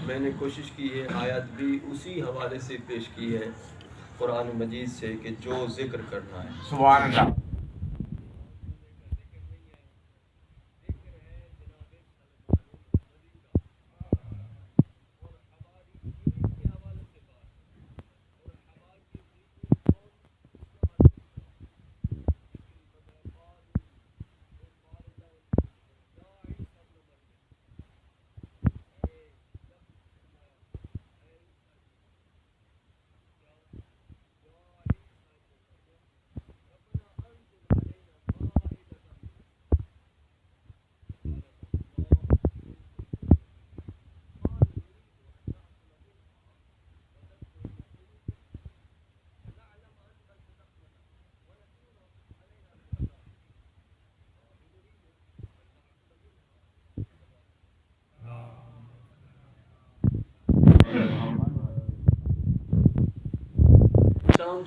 میں نے کوشش کی ہے آیت بھی اسی حوالے سے پیش کی ہے قرآن مجید سے کہ جو ذکر کرنا ہے. سبحان اللہ.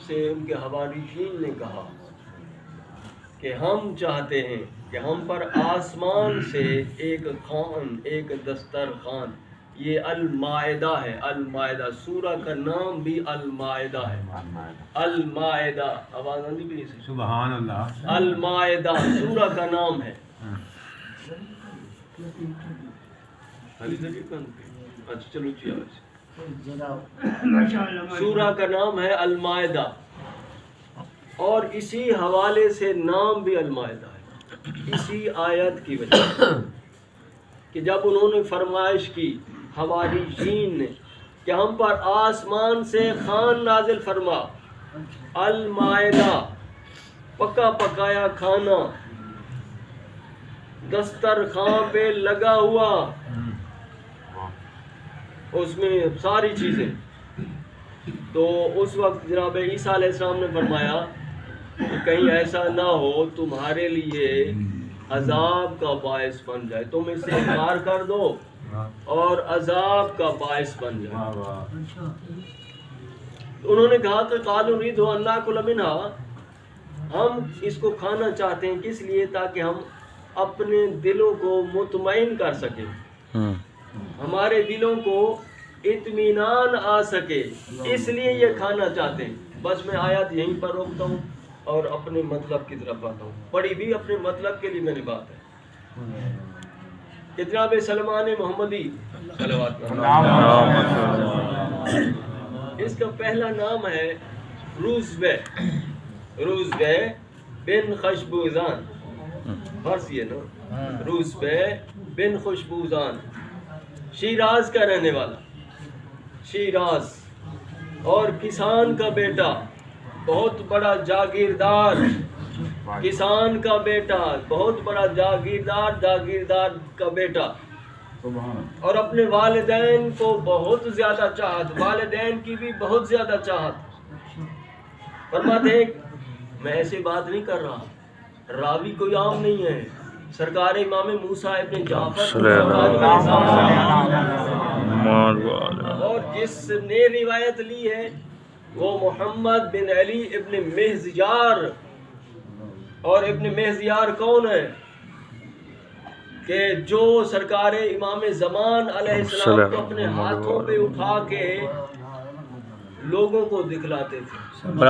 سے ان کے حواریین نے کہا کہ ہم چاہتے ہیں کہ ہم پر آسمان سے ایک خوان، ایک دسترخوان. یہ المائدہ ہے. المائدہ سورہ کا نام بھی المائدہ ہے. المائدہ آواز آندی بھی نہیں. سبحان اللہ. المائدہ سورہ کا نام ہے. اچھا چلو سورہ کا نام ہے المائدہ، اور اسی حوالے سے نام بھی المائدہ ہے اسی آیت کی وجہ سے کہ جب انہوں نے فرمائش کی حواریین نے کہ ہم پر آسمان سے خوان نازل فرما. المائدہ پکا پکایا کھانا دسترخوان پہ لگا ہوا، اس میں ساری چیزیں. تو اس وقت جناب عیسیٰ علیہ السلام نے فرمایا کہ کہیں ایسا نہ ہو تمہارے لیے عذاب کا باعث بن جائے، تم اس سے انکار کر دو اور عذاب کا باعث بن جائے. انہوں نے کہا کہ قالوا نريد ان ناكل منها، ہم اس کو کھانا چاہتے ہیں. کس لیے؟ تاکہ ہم اپنے دلوں کو مطمئن کر سکیں، ہمارے دلوں کو اطمینان آ سکے، اس لیے یہ کھانا چاہتے ہیں. بس میں آیات یہیں پر روکتا ہوں اور اپنے مطلب کی طرف آتا ہوں. پڑھی بھی اپنے مطلب کے لیے میں نے بات ہے. جناب سلمان محمدی صلوات اس کا پہلا نام ہے روزبے. روزبے بن خشبوزان، فارسی ہے نا. روزبے بن خشبوزان شیراز کا رہنے والا، شیراز، اور کسان کا بیٹا، بہت بڑا جاگیردار، کسان کا بیٹا، بہت بڑا جاگیردار کا بیٹا، اور اپنے والدین کو بہت زیادہ چاہت، والدین کی بھی بہت زیادہ چاہت. فرماتے ہیں میں ایسی بات نہیں کر رہا، راوی کوئی عام نہیں ہے، سرکار امام موسیٰ ابن جعفر، اور جس نے روایت لی ہے وہ محمد بن علی ابن مہزیار. اور ابن مہزیار کون ہے؟ کہ جو سرکار امام زمان علیہ السلام کو اپنے ہاتھوں پہ اٹھا کے لوگوں کو دکھلاتے تھے.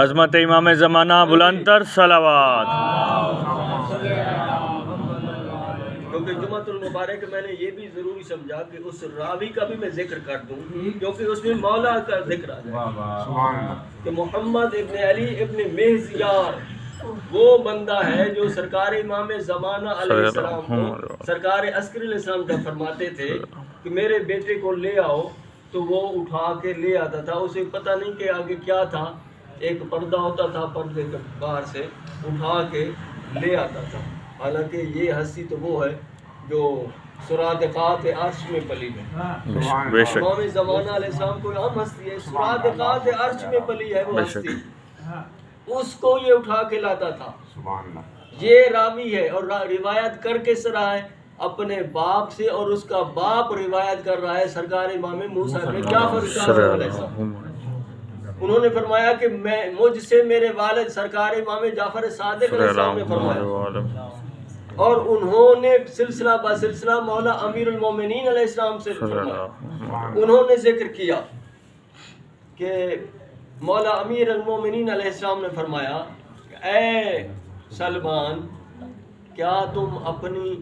عظمت امام زمانہ بلندتر صلوات. کیونکہ جمعۃ المبارک میں نے یہ بھی ضروری سمجھا کہ اس راوی کا بھی میں ذکر کر دوں، کیونکہ اس میں مولا کا ذکر آ جائے کہ محمد ابن علی ابن مہزیار وہ بندہ ہے جو سرکار امام زمانہ علیہ السلام کو، سرکار عسکری علیہ السلام جب فرماتے تھے کہ میرے بیٹے کو لے آؤ تو وہ اٹھا کے لے آتا تھا. اسے پتہ نہیں کہ آگے کیا تھا، ایک پردہ ہوتا تھا، پردے کے باہر سے اٹھا کے لے آتا تھا. حالانکہ یہ ہستی تو وہ ہے جو سرادقات عرش میں پلی ہے. امام زمانہ علیہ السلام کوئی عام ہستی ہے، سرادقات عرش میں پلی ہے وہ ہستی، اس کو یہ اٹھا کے لاتا تھا. یہ راوی ہے اور روایت کر کے رہا ہے اپنے باپ سے، اور اس کا باپ روایت کر رہا ہے سرکار امام موسیٰ ابن جعفر علیہ السلام. انہوں نے فرمایا کہ مجھ سے میرے والد سرکار امام جعفر صادق علیہ السلام نے فرمایا اور انہوں نے سلسلہ با سلسلہ مولا امیر المومنین علیہ السلام سے فرمایا. انہوں نے ذکر کیا کہ مولا امیر المومنین علیہ السلام نے فرمایا اے سلمان کیا تم اپنی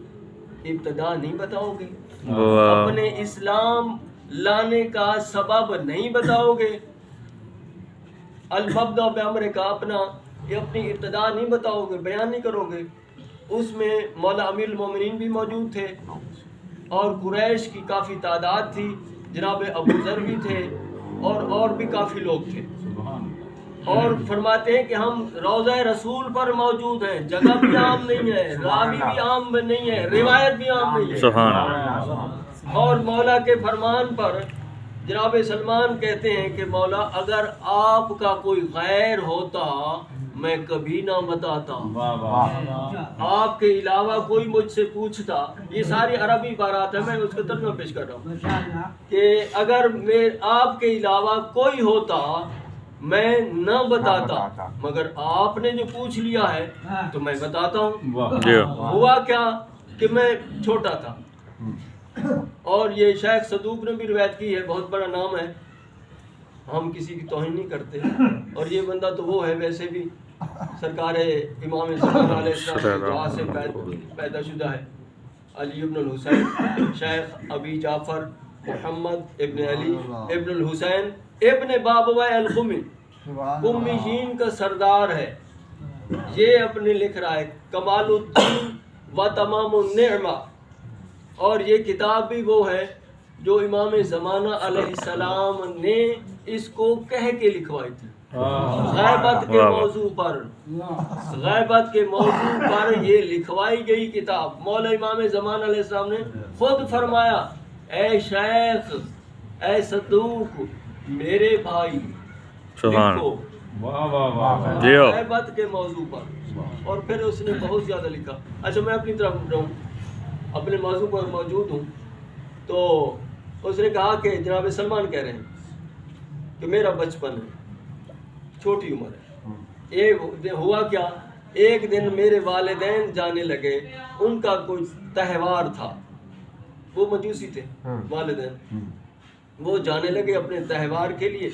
ابتدا نہیں بتاؤ گے, اپنے اسلام لانے کا سبب نہیں بتاؤ گے, المبدأ بامر کا اپنی ابتدا نہیں بتاؤ گے, بیان نہیں کرو گے. اس میں مولا امیر المومنین بھی موجود تھے اور قریش کی کافی تعداد تھی, جناب ابو ذر بھی تھے اور بھی کافی لوگ تھے. اور فرماتے ہیں کہ ہم روضہ رسول پر موجود ہیں, جگہ بھی عام نہیں ہے, راوی بھی عام نہیں ہے, روایت بھی عام نہیں ہے. سبحان اللہ. اور مولا کے فرمان پر جناب سلمان کہتے ہیں کہ مولا اگر آپ کا کوئی غیر ہوتا میں کبھی نہ بتاتا, آپ کے علاوہ کوئی مجھ سے پوچھتا. یہ ساری عربی عبارات ہے, میں اس کا ترجمہ پیش کر رہا ہوں کہ اگر آپ کے علاوہ کوئی ہوتا میں نہ بتاتا, مگر آپ نے جو پوچھ لیا ہے تو میں بتاتا ہوں. ہوا کیا کہ میں چھوٹا تھا, اور یہ شیخ صدوق نے بھی روایت کی ہے, بہت بڑا نام ہے, ہم کسی کی توہین نہیں کرتے. اور یہ بندہ تو وہ ہے ویسے بھی سرکار امام زمان علیہ السلام کی دعا سے پیدا شدہ ہے, علی ابن الحسین شیخ ابی جعفر محمد ابن علی ابن الحسین ابن بابوہ القمی, قمیشین کا سردار ہے. یہ اپنے لکھ رہا ہے کمال الدین و تمام النعمہ, اور یہ کتاب بھی وہ ہے جو امام زمانہ علیہ السلام نے اس کو کہہ کے لکھوائی تھی. غیبت کے موضوع پر, غیبت کے موضوع پر یہ لکھوائی گئی کتاب. مولا امام زمانہ علیہ السلام نے خود فرمایا اے شیخ اے صدوق میرے بھائی لکھو غیبت کے موضوع پر. اور پھر اس نے بہت زیادہ لکھا. اچھا میں اپنی طرف اٹھ رہا ہوں, اپنے موضوع پر موجود ہوں. تو اس نے کہا کہ جناب سلمان کہہ رہے ہیں کہ میرا بچپن ہے, چھوٹی عمر ہے. ہوا کیا, ایک دن میرے والدین جانے لگے, ان کا کوئی تہوار تھا, وہ مجوسی تھے والدین, وہ جانے لگے اپنے تہوار کے لیے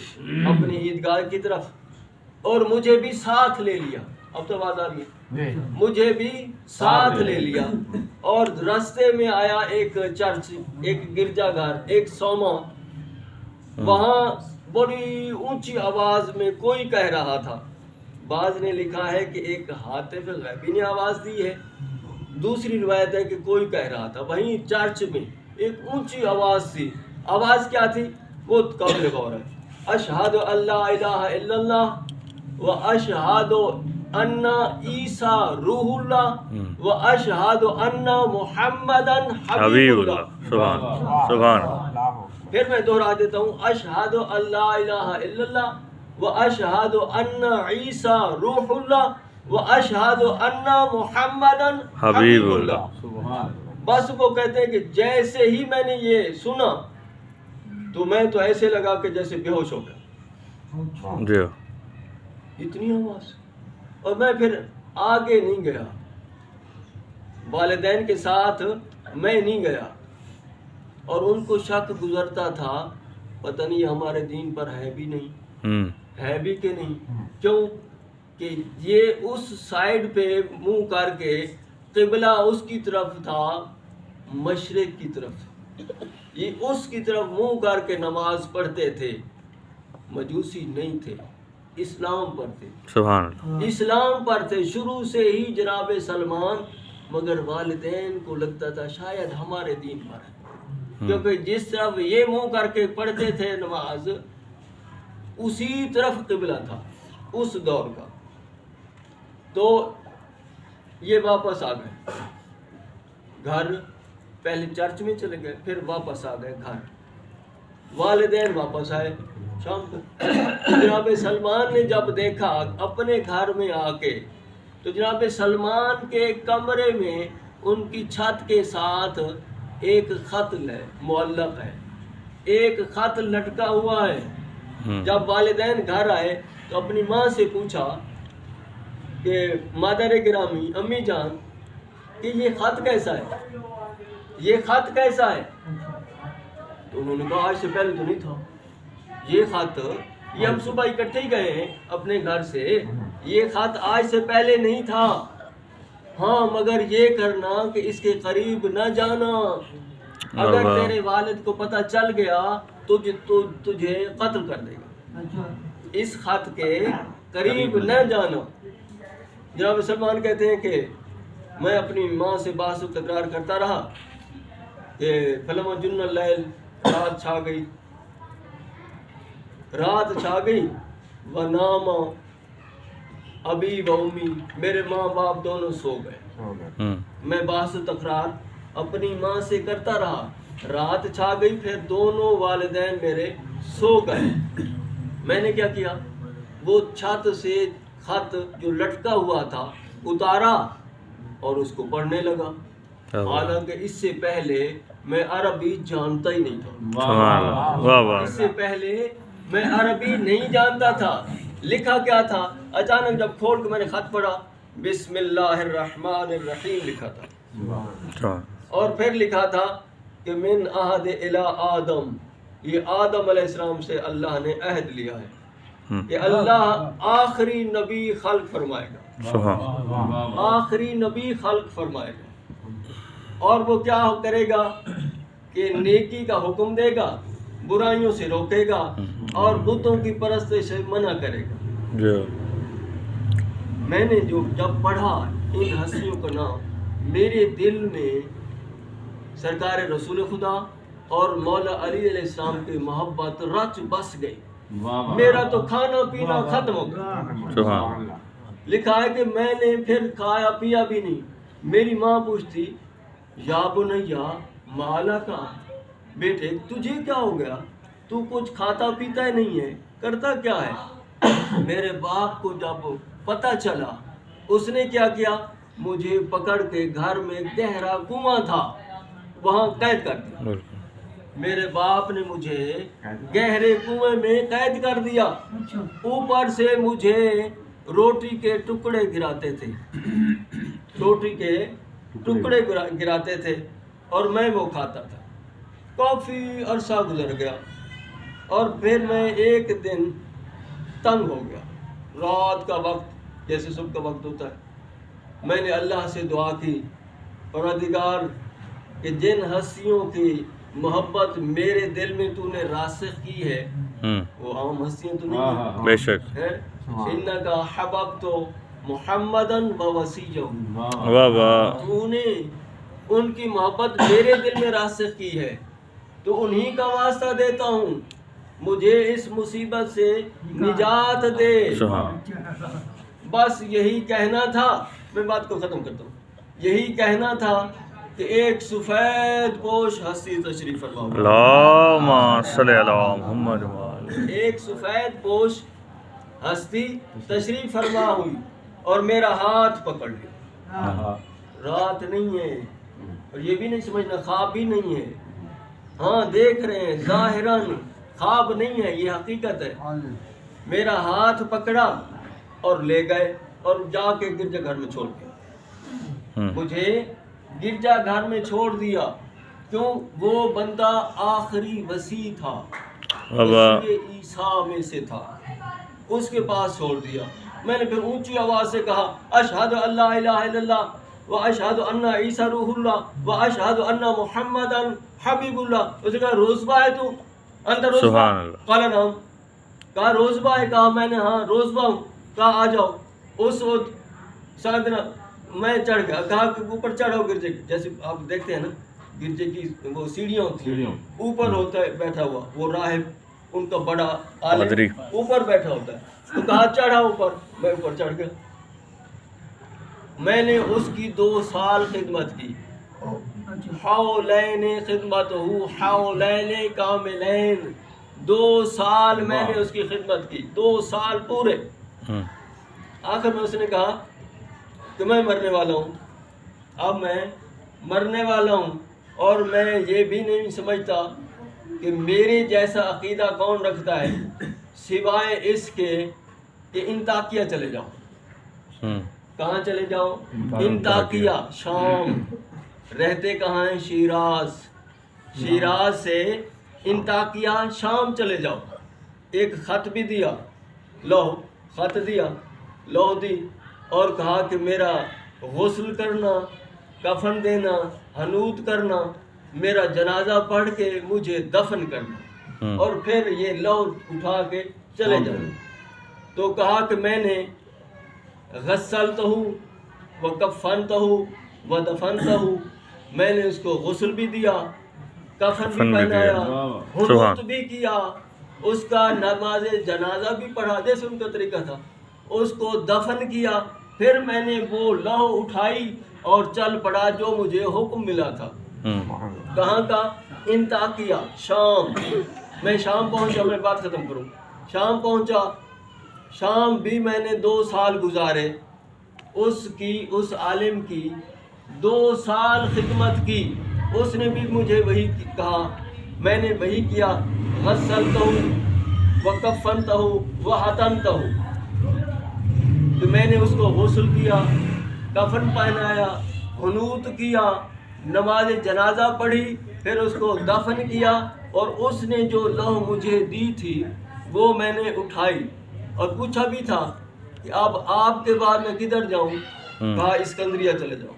اپنی عیدگاہ کی طرف, اور مجھے بھی ساتھ لے لیا. اب تو آواز آ رہی ہے, مجھے بھی ساتھ لے لیا. اور راستے میں آیا ایک چرچ, ایک گرجا گھر, ایک سوما. وہاں بڑی اونچی آواز میں کوئی کہہ رہا تھا. بعض نے لکھا ہے کہ ایک حاطب غیبی نے آواز دی ہے, دوسری روایت ہے کہ کوئی کہہ رہا تھا. وہیں چرچ میں ایک اونچی آواز تھی. آواز کیا تھی وہ قابل غور ہے. اشہد اللہ الہ الا اللہ و اشہد ان عیسیٰ روح اللہ و اشہد ان محمدا حبیب اللہ. سبحان. پھر میں دوہرا دیتا ہوں, اشہد اللہ الہ الا اللہ و اشہد ان عیسیٰ روح اللہ و اشہد ان محمدا حبیب اللہ. بس وہ کہتے ہیں کہ جیسے ہی میں نے یہ سنا تو میں تو ایسے لگا کہ جیسے بے ہوش ہو گیا, اتنی آواز. اور میں پھر آگے نہیں گیا, والدین کے ساتھ میں نہیں گیا. اور ان کو شک گزرتا تھا پتہ نہیں ہمارے دین پر ہے بھی نہیں, ہے بھی کہ نہیں. کیوں کہ یہ اس سائیڈ پہ منہ کر کے, قبلہ اس کی طرف تھا مشرق کی طرف, یہ اس کی طرف منہ کر کے نماز پڑھتے تھے. مجوسی نہیں تھے, اسلام پر تھے. سبحان اللہ. اسلام پر تھے شروع سے ہی جناب سلمان, مگر والدین کو لگتا تھا شاید ہمارے دین پر ہے, کیونکہ جس طرف یہ منہ کر کے پڑھتے تھے نماز اسی طرف قبلہ تھا اس دور کا. تو یہ واپس آ گئے گھر, پہلے چرچ میں چلے گئے, پھر واپس آ گئے گھر. والدین واپس آئے شام کو. جناب سلمان نے جب دیکھا اپنے گھر میں آ کے, تو جناب سلمان کے کمرے میں ان کی چھت کے ساتھ ایک خط معلق ہے, ایک خط لٹکا ہوا ہے. جب والدین گھر آئے تو اپنی ماں سے پوچھا کہ مادر گرامی, امی جان کہ یہ خط کیسا ہے، یہ خط کیسا ہے؟ تو انہوں نے کہا آج سے پہلے تو نہیں تھا یہ خط، یہ ہم صبح اکٹھے ہی گئے ہیں اپنے گھر سے، یہ خط آج سے پہلے نہیں تھا، ہاں مگر یہ کرنا کہ اس کے قریب نہ جانا، اگر تیرے والد کو پتہ چل گیا تجھے قتل کر دے گا، اس خط کے قریب نہ جانا۔ جناب سلمان کہتے ہیں کہ میں اپنی ماں سے بحث و تکرار کرتا رہا کہ فلما جن اللیل، رات چھا گئی، رات چھا گئی، ونام ابی و امی، میرے ماں باپ دونوں سو گئے، میں بحث و تکرار اپنی ماں سے کرتا رہا، رات چھا گئی، پھر دونوں والدین میرے سو گئے، میں نے کیا کیا، وہ چھت سے خط جو لٹکا ہوا تھا اتارا اور اس کو پڑھنے لگا، حالانکہ اس سے پہلے میں عربی جانتا ہی نہیں تھا، اس سے پہلے میں عربی نہیں جانتا تھا، لکھا کیا تھا، اچانک جب کھول کے میں نے خط پڑھا، بسم اللہ الرحمن الرحیم لکھا تھا، اور پھر لکھا تھا کہ من عہد الی آدم، یہ آدم علیہ السلام سے اللہ نے عہد لیا ہے کہ اللہ آخری نبی خلق فرمائے گا، آخری نبی خلق فرمائے گا، اور وہ کیا کرے گا کہ نیکی کا حکم دے گا، برائیوں سے روکے گا، اور بتوں کی پرستش سے منع کرے گا۔ میں نے جب پڑھا ان ہستیوں کا نام، میرے دل میں سرکار رسول خدا اور مولا علی علیہ السلام کی محبت رچ بس گئی، میرا تو کھانا پینا ختم ہو گیا۔ لکھا ہے کہ میں نے پھر کھایا پیا بھی نہیں، میری ماں پوچھتی یا بنیا مالا کا، بیٹے تجھے کیا ہو گیا، تو کچھ کھاتا پیتا ہی نہیں ہے، کرتا کیا ہے؟ میرے باپ کو جب پتہ چلا، اس نے کیا کیا، مجھے پکڑ کے گھر میں گہرا کنواں تھا وہاں قید کر دیا، میرے باپ نے مجھے گہرے کنویں میں قید کر دیا، اوپر سے مجھے روٹی کے ٹکڑے گراتے تھے، روٹی کے ٹکڑے گراتے تھے اور میں وہ کھاتا تھا۔ کافی عرصہ گزر گیا اور پھر میں ایک دن تنگ ہو گیا، رات کا وقت جیسے صبح کا وقت ہوتا ہے، میں نے اللہ سے دعا کی، پروردگار کہ جن ہستیوں کی محبت میرے دل میں تو نے راسخ کی ہے وہ عام ہستیاں تو نہیں ہیں، بے شک، انکا حببت محمدن و وسیجہ، تو نے ان کی محبت میرے دل میں راسخ کی ہے، تو انہی کا واسطہ دیتا ہوں، مجھے اس مصیبت سے نجات دے۔ بس یہی کہنا تھا، میں بات کو ختم کرتا ہوں، یہی کہنا تھا کہ ایک سفید پوش ہستی تشریف فرما، اللہم صلی علی محمد، ایک سفید پوش ہستی تشریف فرما ہوئی اور میرا ہاتھ پکڑ لیا، رات نہیں ہے اور یہ بھی نہیں سمجھنا خواب بھی نہیں ہے، ہاں دیکھ رہے ہیں ظاہراً خواب نہیں ہے، یہ حقیقت ہے، میرا ہاتھ پکڑا اور لے گئے اور جا کے گرجا گھر میں چھوڑ دیا، مجھے گرجا گھر میں چھوڑ دیا، کیوں؟ وہ بندہ آخری وصی تھا، وصی عیسیٰ میں سے تھا، اس کے پاس چھوڑ دیا۔ میں نے پھر اونچی آواز سے کہا اشہد ان لا الہ الا اللہ و اشہد ان عیسیٰ روح اللہ و اشہد ان محمد حبیب اللہ۔ اس نے کہا روزبہ ہے تو، انت روزبہ؟ قال نعم، کہا روزبہ ہے، کہا میں نے ہاں روزبہ ہوں، کہا آ جاؤ۔ اس وقت ساتھ میں چڑھ گیا، کہا کہ اوپر چڑھو گرجے کی، جیسے آپ دیکھتے ہیں نا گرجے کی وہ سیڑھیاں ہوتی ہیں، اوپر ہوتا ہے بیٹھا ہوا وہ راہب، ان کا بڑا عالم اوپر بیٹھا ہوتا ہے، تو کہا چڑھا اوپر، میں اوپر چڑھ گیا۔ میں نے اس کی 2 سال خدمت کی، حولین خدمت ہو، حولین کاملین، 2 سال میں نے اس کی خدمت کی، 2 سال پورے۔ آخر میں اس نے کہا کہ میں مرنے والا ہوں، اب میں مرنے والا ہوں، اور میں یہ بھی نہیں سمجھتا کہ میرے جیسا عقیدہ کون رکھتا ہے سوائے اس کے کہ انطاکیہ چلے جاؤ۔ کہاں چلے جاؤ؟ انطاکیہ شام. رہتے کہاں ہیں؟ شیراز. شیراز سے انطاکیہ شام چلے جاؤ. ایک خط بھی دیا، لو خط دیا، لو دی، اور کہا کہ میرا غسل کرنا، کفن دینا، حنوط کرنا، میرا جنازہ پڑھ کے مجھے دفن کرنا، اور پھر یہ لو اٹھا کے چلے جانا. تو کہا کہ میں نے غسلتہ وکفنتہ ودفنتہ، میں نے اس کو غسل بھی دیا، کفن بھی پہنایا، حنوط بھی کیا، اس کا نماز جنازہ بھی پڑھا جیسے ان کا طریقہ تھا، اس کو دفن کیا، پھر میں نے وہ لوح اٹھائی اور چل پڑا جو مجھے حکم ملا تھا. کہاں کا؟ انطاکیہ شام. میں شام پہنچا، میں بات ختم کروں. شام پہنچا، شام بھی میں نے 2 سال گزارے. اس عالم کی 2 سال خدمت کی. اس نے بھی مجھے وہی کہا، میں نے وہی کیا. غسلتہ وکفنتہ وحتنتہ، تو میں نے اس کو غسل کیا، کفن پہنایا، حنوط کیا، نماز جنازہ پڑھی، پھر اس کو دفن کیا، اور اس نے جو لوح مجھے دی تھی وہ میں نے اٹھائی. اور پوچھا بھی تھا کہ اب آپ کے بعد میں کدھر جاؤں؟ کہا اسکندریہ چلے جاؤ.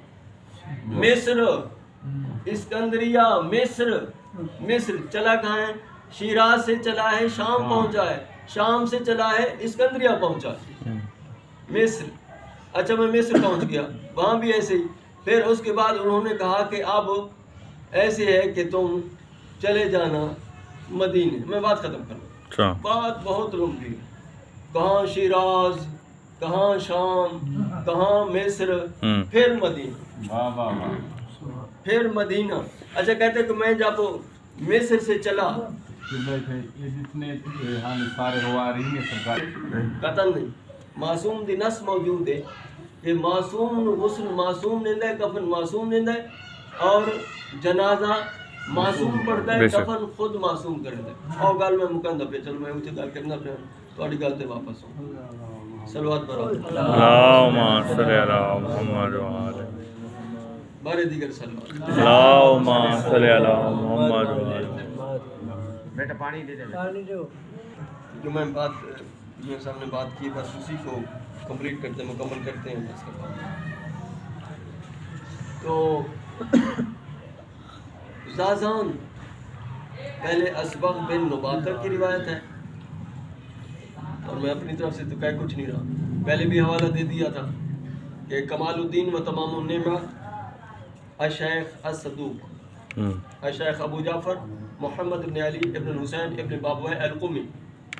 مصر، اسکندریہ، مصر چلا کہاں ہے؟ شیراز سے چلا ہے شام پہنچا ہے، شام سے چلا ہے اسکندریہ پہنچا ہے، مصر. اچھا میں مصر پہنچ گیا، وہاں بھی ایسے ہی. پھر اس کے بعد انہوں نے کہا کہ اب ایسے ہے کہ تم چلے جانا مدینے. میں بات ختم کروں، بات بہت لمبی. کہاں شیراز، کہاں شام، کہاں مصر، پھر مدینہ، پھر مدینہ. اچھا کہتے کہ میں جب مصر سے چلا، قتل نہیں، معصوم دی نس موجود ہے کہ معصوم غسل معصوم نیندا ہے، کفن معصوم نیندا ہے، اور جنازہ معصوم پڑھتا ہے، کفن خود معصوم کرتا ہے. اور گل میں مکمل پہ چلو، میں اتنے گل کرنا پہ تھوڑی گل تے واپس ہوں. صلوات پڑھو اللہم صلی علی محمد و آلہ بارے دیگر صلوات. اللہم صلی علی محمد و آلہ. بیٹا پانی دے دے. جو میں بات جو سامنے بات کی، بس اسی کو کمپلیٹ کرتے ہیں، مکمل کرتے ہیں. اس کے بعد تو زازان پہلے اسبغ بن نباتہ کی روایت ہے، اور میں اپنی طرف سے تو کہہ کچھ نہیں رہا. پہلے بھی حوالہ دے دیا تھا کہ کمال الدین و تمام النعمہ الشیخ الصدوق، الشیخ ابو جعفر محمد بن علی ابن الحسین ابن بابوہ القمی،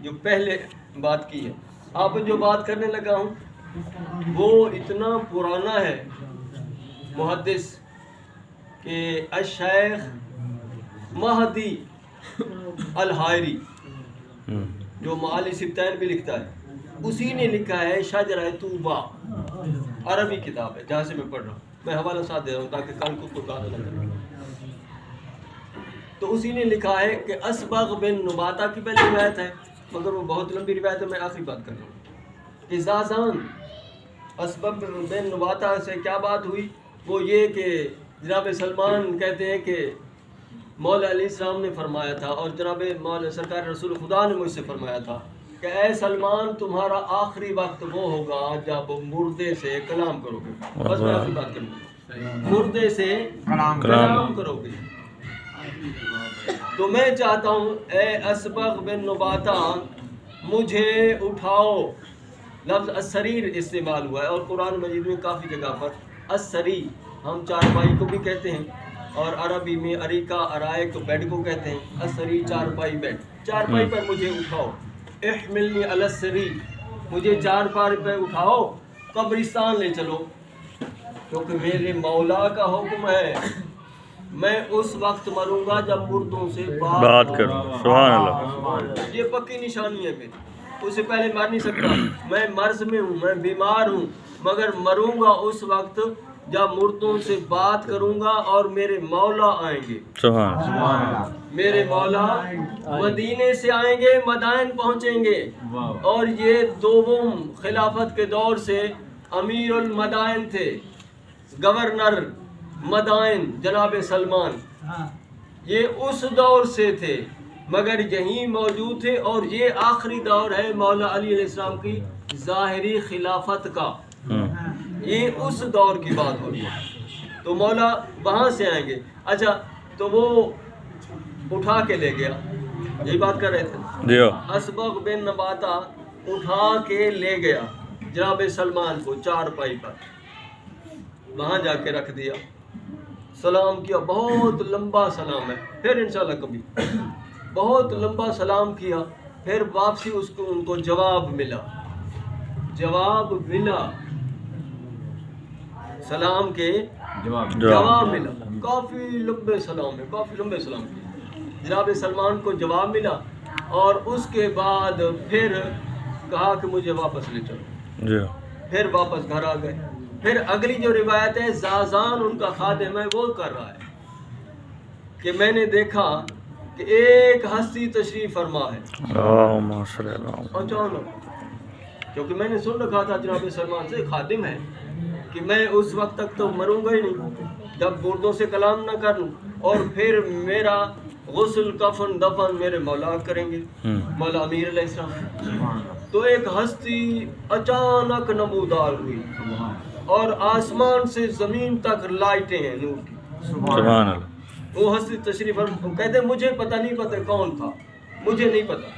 جو پہلے بات کی ہے. آپ جو بات کرنے لگا ہوں وہ اتنا پرانا ہے محدث کہ الشیخ مہدی الحائری، جو معالی سبتین بھی لکھتا ہے، اسی نے لکھا ہے شجرہ طوبہ. عربی کتاب ہے جہاں سے میں پڑھ رہا ہوں. میں حوالہ ساتھ دے رہا ہوں تاکہ کل کو کوئی بات نہ کرے. تو اسی نے لکھا ہے کہ اسبغ بن نباتہ کی پہلی روایت ہے، مگر وہ بہت لمبی روایت ہے. میں آخری بات کر رہا ہوں کہ زازان اسبغ بن نباتہ سے کیا بات ہوئی. وہ یہ کہ جناب سلمان کہتے ہیں کہ مولا علیہ السلام نے فرمایا تھا، اور جناب مولا سرکار رسول خدا نے مجھ سے فرمایا تھا کہ اے سلمان تمہارا آخری وقت وہ ہوگا جب مردے سے کلام کرو گے. بس میں آخری بات کروں گا، مردے سے کلام کرو گے. تو میں چاہتا ہوں اے اسبغ بن نباتہ مجھے اٹھاؤ. لفظ السریر استعمال ہوا ہے، اور قرآن مجید میں کافی جگہ پر السری ہم چارپائی کو بھی کہتے ہیں، اور عربی میں اریکہ ارائک بیڈ کو کہتے ہیں. السری چارپائی بیڈ. چارپائی پر مجھے اٹھاؤ. احملنی علی السری، مجھے چارپائی پہ اٹھاؤ، قبرستان لے چلو، کیونکہ میرے مولا کا حکم ہے میں اس وقت مروں گا جب مردوں سے بات کروں. سبحان اللہ. یہ پکی نشانی ہے میری. اس سے پہلے مر نہیں سکتا. میں مرض میں ہوں، میں بیمار ہوں، مگر مروں گا اس وقت جب مردوں سے بات کروں گا اور میرے مولا آئیں گے. میرے مولا مدینے سے آئیں گے، مدائن پہنچیں گے، اور یہ دوم خلافت کے دور سے امیر المدائن تھے، گورنر مدائن جناب سلمان، یہ اس دور سے تھے مگر یہیں موجود تھے، اور یہ آخری دور ہے مولا علی علیہ السلام کی ظاہری خلافت کا، یہ اس دور کی بات ہو رہی ہے، تو مولا وہاں سے آئیں گے۔ اچھا تو وہ اٹھا کے لے گیا، یہی بات کر رہے تھے، جی اسبغ بن نباتہ اٹھا کے لے گیا جناب سلمان کو چارپائی پر، وہاں جا کے رکھ دیا، سلام کیا، بہت لمبا سلام ہے، پھر انشاءاللہ کبھی بہت لمبا سلام کیا، پھر واپسی ان کو جواب ملا سلام کے جواب ملا، کافی لمبے سلام ہے، کافی لمبے سلام کیا، جناب سلمان کو جواب ملا، اور اس کے بعد پھر کہا کہ مجھے واپس لے چلو، جی پھر واپس گھر آ گئے۔ پھر اگلی جو روایت ہے، زازان ان کا خادم ہے، وہ کر رہا ہے کہ میں نے دیکھا کہ ایک ہستی تشریف فرما ہے اللہم صلی اللہ اچانک، کیونکہ میں نے سن رکھا تھا جناب سلمان سے خادم ہے کہ میں اس وقت تک تو مروں گا ہی نہیں جب مردوں سے کلام نہ کر لوں، اور پھر میرا غسل کفن دفن میرے مولا کریں گے، مولا امیر علیہ السلام۔ تو ایک ہستی اچانک نمودار ہوئی، اور آسمان سے زمین تک لائٹیں ہیں نور کی، سبحان اللہ۔ وہ ہستی تشریف کہتے مجھے پتہ نہیں پتہ کون تھا، مجھے نہیں پتہ،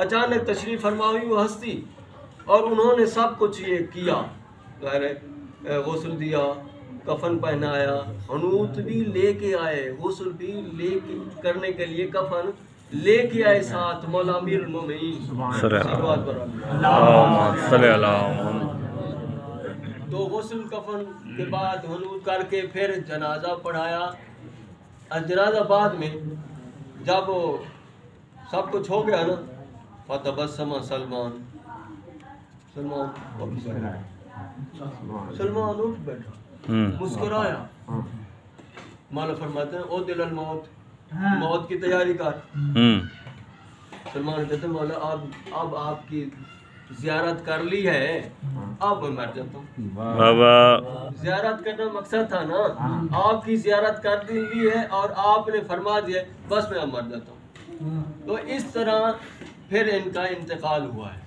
اچانک تشریف فرما ہوئی وہ ہستی، اور انہوں نے سب کچھ یہ کیا، غسل دیا، کفن پہنایا، حنوط بھی لے کے آئے، غسل بھی لے کے کرنے کے لیے کفن لے کے آئے ساتھ، مولا امیر المومنین اللہم صلی اللہ۔ تو غسل کفن کے بعد حنوط کر کے پھر جنازہ پڑھایا، جنازہ بعد میں جب سب کچھ ہو گیا نا، فتبسم سلمان اٹھ بیٹھا، مسکرایا، مولا فرماتے ہیں او دل الموت، موت کی تیاری کر۔ سلمان کہتے ہیں مولا اب آپ کی زیارت کر لی ہے، اب میں مر جاتا ہوں۔ زیارت کرنا مقصد تھا نا، آپ کی زیارت کر لی ہے اور آپ نے فرما دیا بس میں اب مر جاتا ہوں۔ تو اس طرح پھر ان کا انتقال ہوا ہے۔